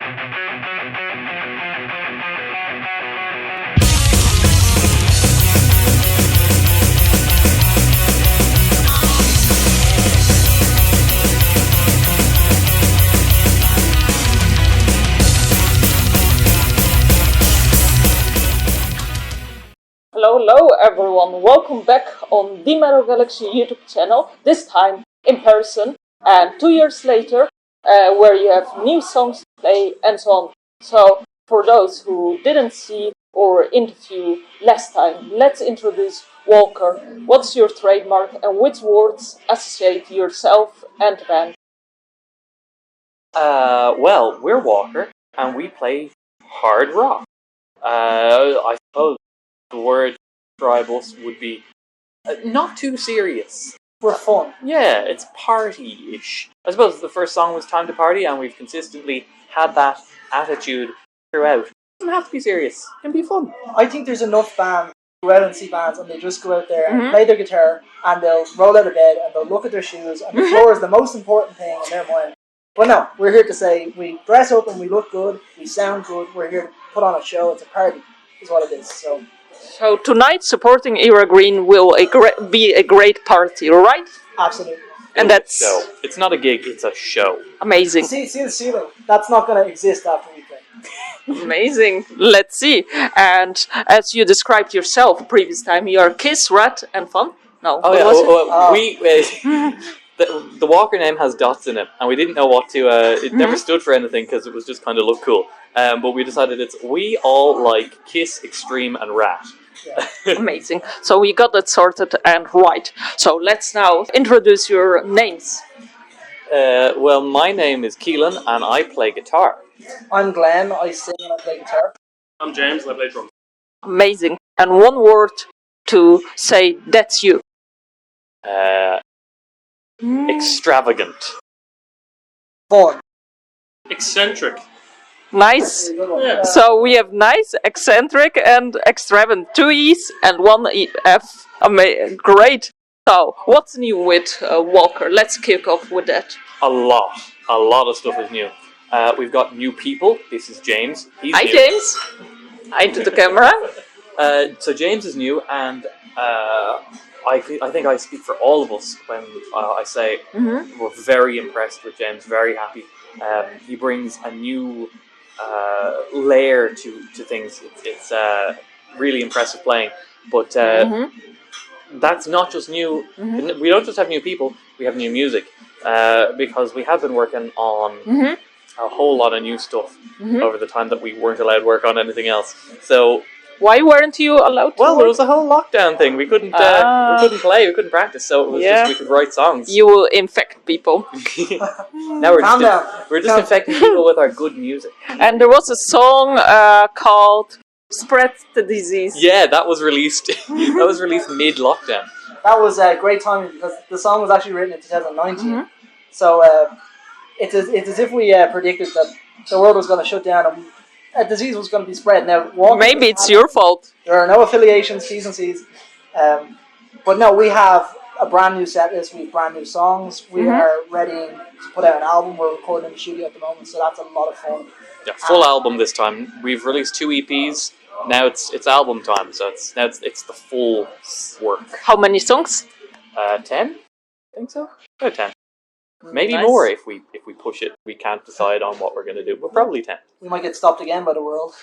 Hello everyone, welcome back on the MAIr Galaxy YouTube channel, this time in person and 2 years later, where you have new songs to play and so on. So, for those who didn't see or interview last time, let's introduce W.A.L.K.E.R. What's your trademark and which words associate yourself and the band? Well, we're W.A.L.K.E.R and we play hard rock. I suppose the word to describe us would be not too serious. We're fun. Yeah, it's party-ish. I suppose the first song was Time to Party, and we've consistently had that attitude throughout. It doesn't have to be serious. It can be fun. I think there's enough bands who go out and see bands and they just go out there and play their guitar and they'll roll out of bed and they'll look at their shoes and the floor is the most important thing in their mind. But no, we're here to say we dress up and we look good, we sound good, we're here to put on a show, it's a party, is what it is. So tonight, supporting Ira Green will be a great party, right? Absolutely. And that's show. It's not a gig, it's a show. Amazing. See the ceiling. That's not going to exist after we play. Amazing. Let's see. And as you described yourself previous time, you are Kiss, Rat, and Fun. No. Oh yeah. We the W.A.L.K.E.R name has dots in it, and we didn't know what to. It never stood for anything because it was just kind of look cool. But we decided we all like Kiss, Extreme, and Rat. Yeah. Amazing. So we got that sorted and right. So let's now introduce your names. Well, my name is Keelan, and I play guitar. I'm Glenn, I sing and I play guitar. I'm James, and I play drums. Amazing. And one word to say that's you. Extravagant. Fun. Eccentric. Nice. Yeah. So we have nice, eccentric, and extravagant. 2 E's and 1 F. Great. So, what's new with W.A.L.K.E.R? Let's kick off with that. A lot of stuff is new. We've got new people. This is James. He's Hi, new. James. Hi to the camera. So James is new, and I think I speak for all of us when I say we're very impressed with James. Very happy. He brings a new layer to things. It's really impressive playing, but that's not just new. We don't just have new people, we have new music, because we have been working on a whole lot of new stuff over the time that we weren't allowed to work on anything else. So why weren't you allowed to well, work? it was a whole lockdown thing. We couldn't play, we couldn't practice, so it was just we could write songs. You will infect people. Now we're just infecting people with our good music. And there was a song called Spread the Disease. Yeah, that was released. That was released mid-lockdown. That was great timing because the song was actually written in 2019. So it's as if we predicted that the world was going to shut down and a disease was going to be spread. Now, maybe it's your fault. There are no affiliations, T's and C's. But no, we have a brand new set list. We have brand new songs. We are ready to put out an album. We're recording in the studio at the moment, so that's a lot of fun. Yeah, full album this time. We've released 2 EPs. Now it's album time, so it's the full work. How many songs? 10? I think so. About 10. Maybe Nice. more if we push it. We can't decide on what we're going to do, but probably 10. We might get stopped again by the world.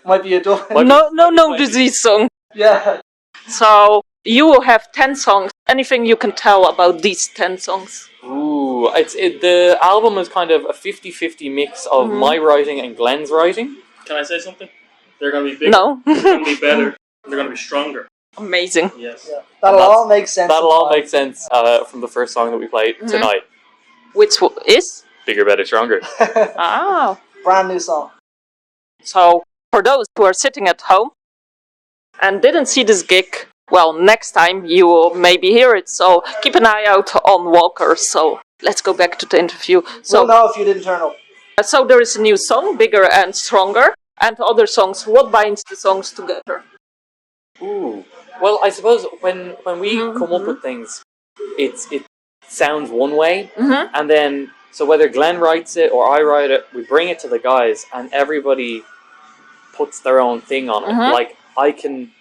Might be a double. Might be. Disease song. Yeah. So you will have 10 songs. Anything you can tell about these 10 songs? Ooh, the album is kind of a 50-50 mix of my writing and Glenn's writing. Can I say something? They're going to be bigger. No. They're going to be better. They're going to be stronger. Amazing. Yes. Yeah. That'll all make sense. That'll all make sense from the first song that we played tonight. Which is? Bigger, better, stronger. Ah. Brand new song. So, for those who are sitting at home and didn't see this gig, well, next time you will maybe hear it. So, keep an eye out on W.A.L.K.E.R. So, let's go back to the interview. So, we'll know if you didn't turn up. So there is a new song, Bigger and Stronger, and other songs. What binds the songs together? Ooh. Well, I suppose when we come up with things, it sounds one way, and then So whether Glenn writes it or I write it, we bring it to the guys, and everybody puts their own thing on it. Like, I can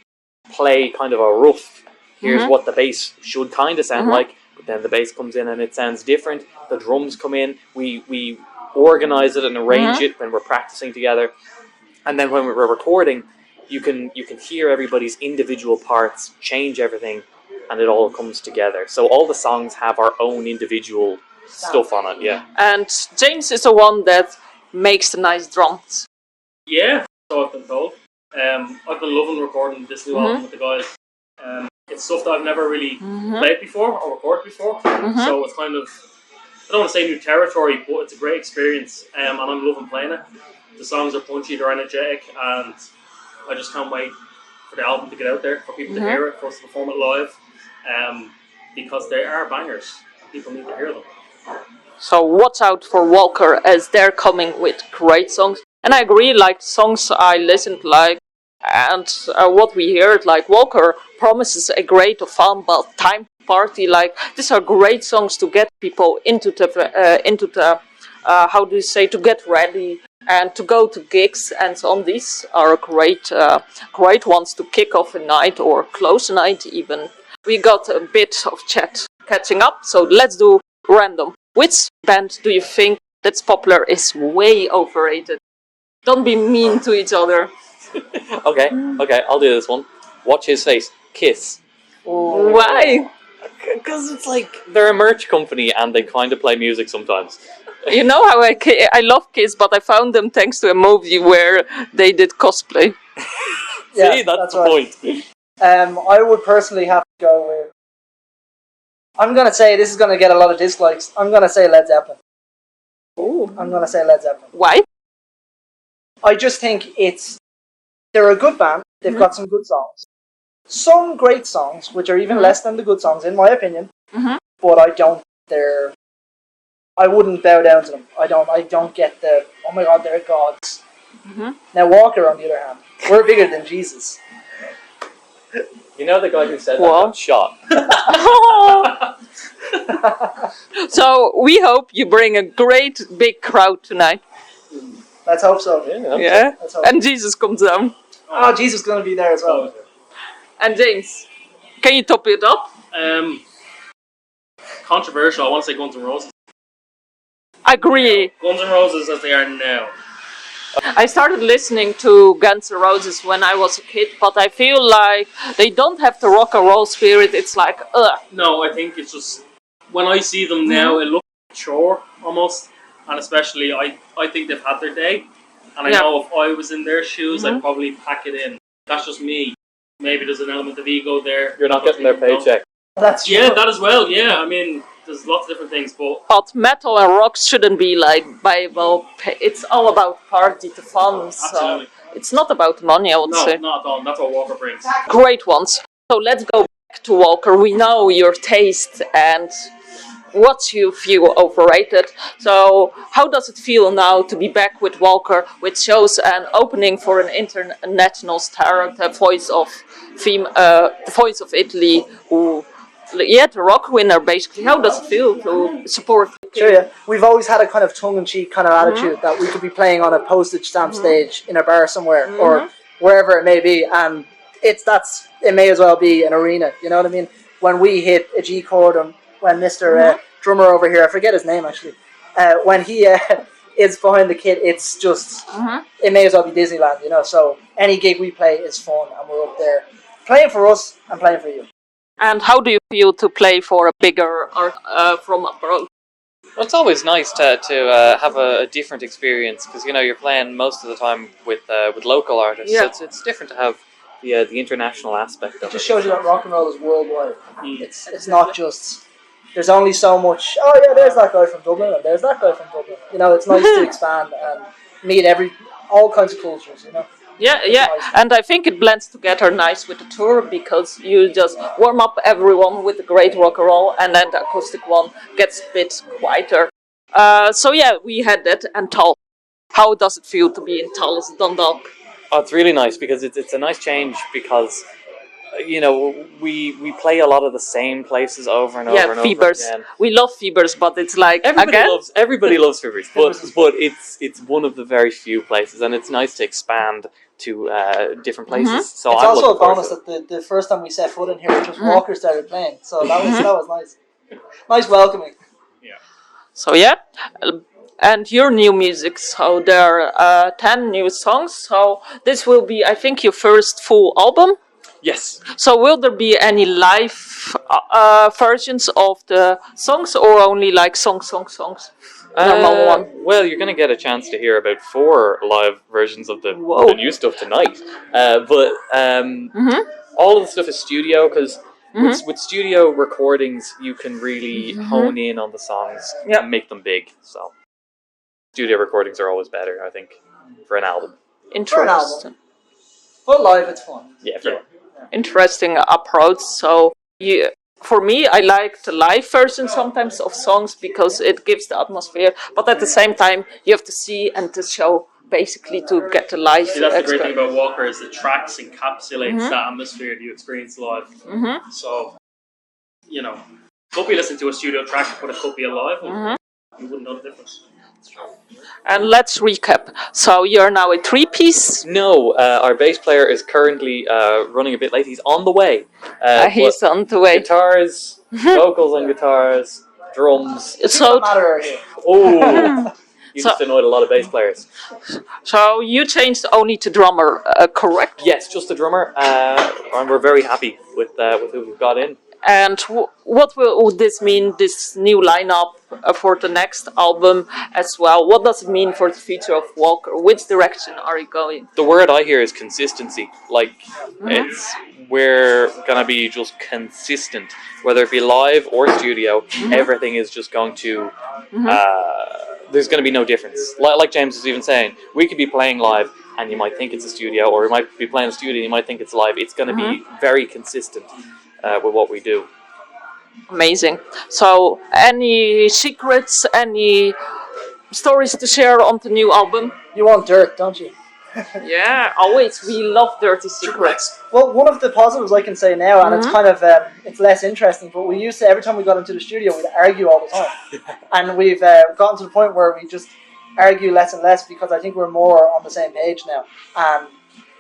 play kind of a rough, here's what the bass should kind of sound like, but then the bass comes in and it sounds different. The drums come in, we organize it and arrange it when we're practicing together, and then when we're recording, you can hear everybody's individual parts, change everything, and it all comes together. So all the songs have our own individual stuff on it, yeah. And James is the one that makes the nice drums. Yeah, so I've been told. I've been loving recording this new album with the guys. It's stuff that I've never really played before or recorded before. So it's kind of, I don't want to say new territory, but it's a great experience, and I'm loving playing it. The songs are punchy, they're energetic, and I just can't wait for the album to get out there, for people to hear it, for us to perform it live, because they are bangers. People need to hear them. So watch out for W.A.L.K.E.R, as they're coming with great songs. And I agree, like, songs I listened like, and what we heard, like, W.A.L.K.E.R promises a great fun but time party. Like, these are great songs to get people into the how do you say, to get ready and to go to gigs and so on. These are great ones to kick off a night or close a night even. We got a bit of chat catching up, so let's do random. Which band do you think that's popular is way overrated? Don't be mean to each other. Okay, I'll do this one. Watch his face. Kiss. Why? Because it's like, they're a merch company and they kind of play music sometimes. You know how I love Kiss, but I found them thanks to a movie where they did cosplay. See, that's the right. point. I would personally have to go with, I'm going to say, this is going to get a lot of dislikes, I'm going to say Led Zeppelin. Ooh. I'm going to say Led Zeppelin. Why? I just think they're a good band, they've got some good songs. Some great songs, which are even less than the good songs, in my opinion, but I wouldn't bow down to them. I don't get the, oh my god, they're gods. Now W.A.L.K.E.R, on the other hand, we're bigger than Jesus. You know the guy who said that got shot? So we hope you bring a great big crowd tonight. Let's hope so. Yeah. Let's hope. And Jesus comes down. Oh, Jesus is going to be there as well. And James, can you top it up? Controversial, I want to say Guns N' Roses. Agree. Guns N' Roses as they are now. I started listening to Guns N' Roses when I was a kid, but I feel like they don't have the rock and roll spirit. It's like, ugh. No, I think it's just, when I see them now, it looks like a chore almost, and especially I think they've had their day, and I know if I was in their shoes, I'd probably pack it in. That's just me. Maybe there's an element of ego there. You're not getting their paycheck. That's true. Yeah, that as well. Yeah, I mean, there's lots of different things, but Metal and rock shouldn't be like Bible. It's all about party to fun. So absolutely. it's not about money, I would say. No, not at all. That's what W.A.L.K.E.R brings. Great ones. So let's go back to W.A.L.K.E.R. We know your taste and what you feel overrated. So how does it feel now to be back with W.A.L.K.E.R, which shows an opening for an international star, the voice of Italy, who, the rock winner basically. How does it feel to support? Sure, yeah. We've always had a kind of tongue-in-cheek kind of attitude that we could be playing on a postage stamp stage in a bar somewhere or wherever it may be, and it may as well be an arena. You know what I mean? When we hit a G chord, and when Mr. Drummer over here, I forget his name actually, when he is behind the kit, it's just it may as well be Disneyland, you know. So any gig we play is fun, and we're up there playing for us and playing for you. And how do you feel to play for a bigger art from abroad? Well, it's always nice to have a different experience, because you're playing most of the time with local artists. Yeah. So it's different to have the international aspect of it. It just shows you that rock and roll is worldwide. It's not just, there's only so much, oh yeah, there's that guy from Dublin and there's that guy from Dublin. You know, it's nice to expand and meet all kinds of cultures, you know. Yeah, nice. And I think it blends together nice with the tour, because you just warm up everyone with the great rock and roll, and then the acoustic one gets a bit quieter. So yeah, we had that, and Toales. How does it feel to be in Toales, Dundalk? Oh, it's really nice, because it's a nice change, because you know, we play a lot of the same places over and over and over Fevers. again. We love Fevers, but it's like Everybody loves Fevers, Fevers is but it's one of the very few places, and it's nice to expand to different places. So It's I'm also a looking forward bonus to it. that the first time we set foot in here, just Walker started playing, so that was nice. Nice welcoming. So and your new music. So there are 10 new songs. So this will be, I think, your first full album. Yes. So will there be any live versions of the songs, or only like songs? Normal one. Well, you're going to get a chance to hear about 4 live versions of the new stuff tonight. But all of the stuff is studio, because with studio recordings, you can really hone in on the songs and make them big. So studio recordings are always better, I think, for an album. Interesting. But live, it's fun. Yeah, for Interesting approach. So for me, I like the live version sometimes of songs because it gives the atmosphere. But at the same time, you have to see and to show basically to get the live. See, that's the great thing about Walker is the tracks encapsulates that atmosphere you experience live. So, you know, could be listening to a studio track, but it could be a live one. You wouldn't know the difference. And let's recap. So you're now a 3-piece. No, our bass player is currently running a bit late. He's on the way. He's on the way. Guitars, vocals on guitars, drums. So Matter here. Oh, you just annoyed a lot of bass players. So you changed only to drummer, correct? Yes, just the drummer, and we're very happy with who we've got in. And what will this mean, this new lineup for the next album as well? What does it mean for the future of Walker? Which direction are you going? The word I hear is consistency. Like, we're gonna be just consistent, whether it be live or studio. Everything is just going to. There's going to be no difference. Like James was even saying, we could be playing live and you might think it's a studio, or we might be playing a studio and you might think it's live. It's going to be very consistent with what we do. Amazing. So, any secrets, any stories to share on the new album? You want dirt, don't you? Yeah, always. We love dirty secrets. Well, one of the positives I can say now, and it's kind of it's less interesting, but we used to, every time we got into the studio, we'd argue all the time, and we've gotten to the point where we just argue less and less because I think we're more on the same page now. And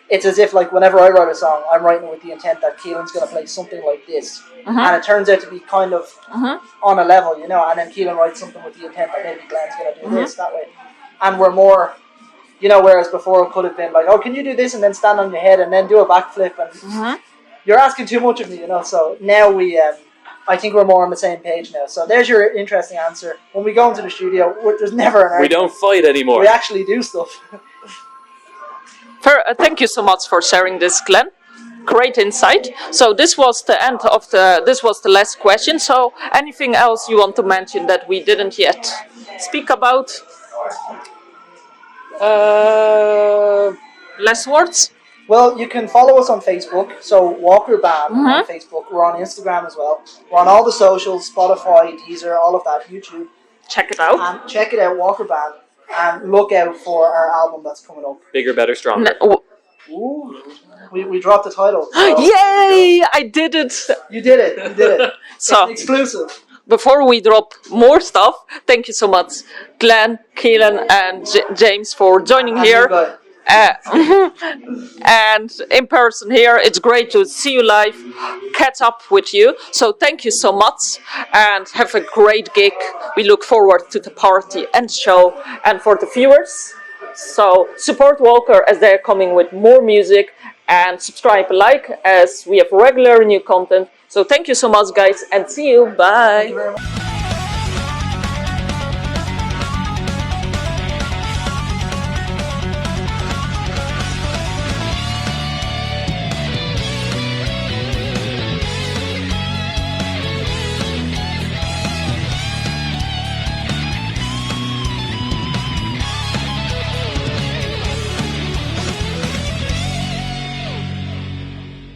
it's as if, like, whenever I write a song, I'm writing with the intent that Keelan's going to play something like this, and it turns out to be kind of on a level, you know. And then Keelan writes something with the intent that maybe Glenn's going to do this that way, and we're more. You know, whereas before it could have been like, oh, can you do this and then stand on your head and then do a backflip, and you're asking too much of me, you know. So now I think we're more on the same page now. So there's your interesting answer. When we go into the studio, there's never an argument. We don't fight anymore. We actually do stuff. Thank you so much for sharing this, Glenn. Great insight. So this was the end of this was the last question. So anything else you want to mention that we didn't yet speak about? Less words? Well, you can follow us on Facebook, so Walker Band on Facebook. We're on Instagram as well. We're on all the socials, Spotify, Deezer, all of that, YouTube. Check it out. And check it out, Walker Band, and look out for our album that's coming up. Bigger, better, stronger. Ooh, we dropped the title. So. Yay! I did it! You did it. So, it's exclusive. Before we drop more stuff, thank you so much, Glenn, Keelan, and James for joining here. And in person here, it's great to see you live, catch up with you. So thank you so much, and have a great gig. We look forward to the party and show, and for the viewers. So support Walker as they're coming with more music, and subscribe, like, as we have regular new content. So thank you so much, guys, and see you. Bye. Thank you very much.